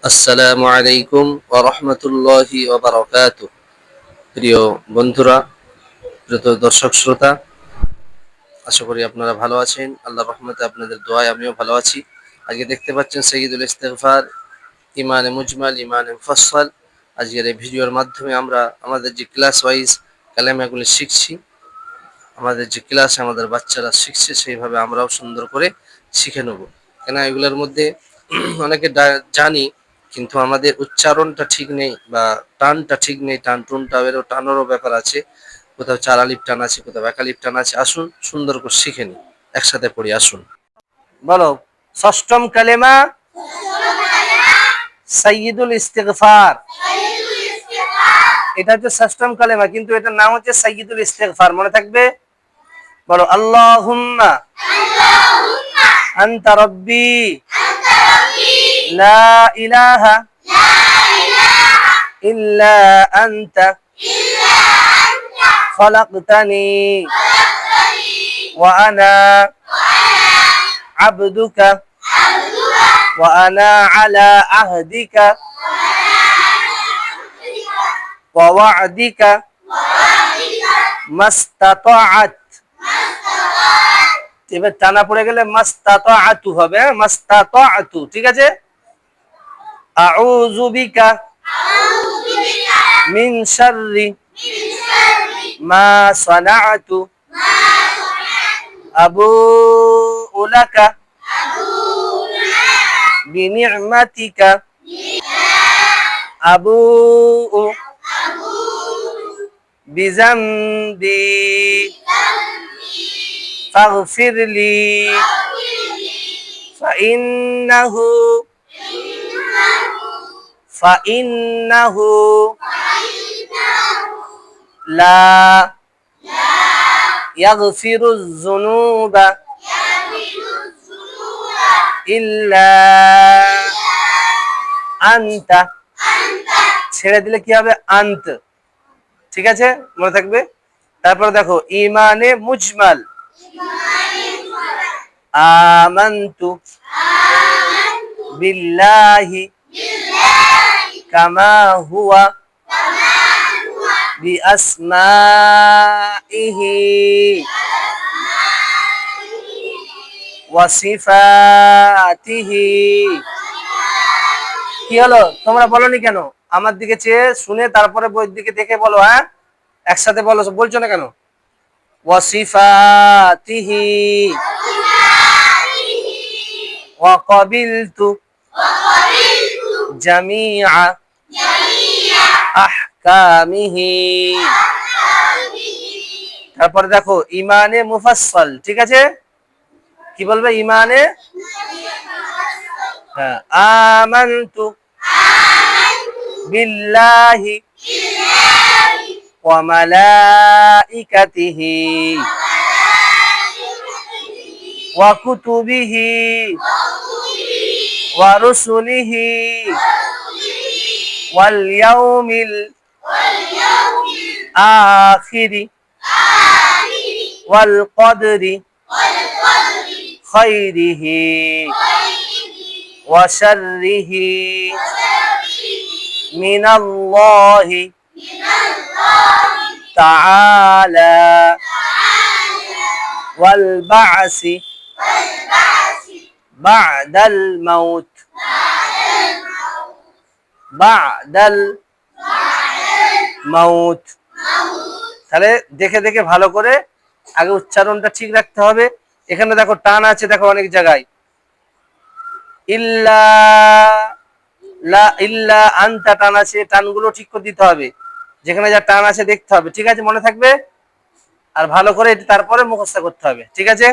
আসসালামু আলাইকুম ওয়া রাহমাতুল্লাহি ওয়া বারাকাতুহু। প্রিয় বন্ধুরা, প্রিয় দর্শক শ্রোতা, আশা করি আপনারা ভালো আছেন। আল্লাহর রহমতে আপনাদের দোয়ায় আমিও ভালো আছি। আজকে দেখতে পাচ্ছেন সাইয়্যিদুল ইস্তিগফার, ইমানে মুজমাল, ইমানে মুফাসসাল। আজকের এই ভিডিওর মাধ্যমে আমরা আমাদের যে ক্লাস ওয়াইজ কালেমাগুলো শিখছি, আমাদের যে ক্লাসে আমাদের বাচ্চারা শিখছে সেইভাবে আমরাও সুন্দর করে শিখে নেব। কেন এগুলোর মধ্যে অনেকে জানি, কিন্তু আমাদের উচ্চারণটা ঠিক নেই বা টানটা ঠিক নেই। টানেরও ব্যাপার আছে, কোথাও চার আলিফ টান আছে, কোথাও এক আলিফ টান আছে। আসুন সুন্দর করে শিখে নিই, একসাথে পড়ি আসুন। বলো, ষষ্ঠম কালেমা সাইয়্যিদুল ইস্তিগফার। এটা হচ্ছে ষষ্ঠম কালেমা, কিন্তু এটার নাম হচ্ছে সাইয়্যিদুল ইস্তিগফার। মনে থাকবে? বলো, আল্লাহুম্মা আনতা রাব্বি লা ইলাহা ইল্লা আনতা খলাকতানি ওয়া আনা আবদুকা ওয়া আনা আলা আহদিকা ওয়া ওয়া'দিকা মাস্তাতা'ত। এবার টানা পড়ে গেলে মাস্তাতা'তু হবে, মাস্তাতা'তু। ঠিক আছে? আউযু বিকা মিন শাররি মা সানা'তু আবু'ু লাকা বিনি'মাতিকা আবু'ু বিজামবি ফাগফিরলি ফাইন্নাহু লা ইয়াগফিরুয যুনুবা ইল্লা আনতা। ছেড়ে দিলে কি হবে? আন্ত। ঠিক আছে, মনে থাকবে। তারপর দেখো, ইমানে মুজমাল। আমানতু বিল্লাহি কামা হুয়া বিআসমাইহি ওয়া সিফাতিহি। কি হলো? তোমরা বলনি কেন? আমার দিকে চেয়ে শুনে তারপরে বইয়ের দিকে দেখে বলো। হ্যাঁ, একসাথে বলো। বলছো না কেন? ওয়া সিফাতিহি ওয়া ক্বাবিলতু জামিআ আহকামিহি। তারপরে দেখো, ইমানে মুফাসসাল। ঠিক আছে, কি বলবে? ইমানে, হ্যাঁ, আমানতু বিল্লাহি ওয়া মালাইকাতিহি ওয়া কুতুবিহি ওয়া রুসুলিহি ওয়াল ইয়াউমিল আখিরি ওয়াল কদরি খাইরিহি ওয়া শাররিহি মিনাল্লাহি তাআলা ওয়াল বা'সি বা'দাল মাউত। বা'দাল মাউত। তাহলে দেখে দেখে ভালো করে আগে উচ্চারণটা ঠিক রাখতে হবে। এখানে দেখো টান আছে, দেখো অনেক জায়গায়। ইল্লা লা ইল্লা আনতা টান আছে, টানগুলো ঠিক করে দিতে হবে। যেখানে যা টান আছে দেখতে হবে। ঠিক আছে, মনে থাকবে। আর ভালো করে তারপরে মুখস্থ করতে হবে। ঠিক আছে।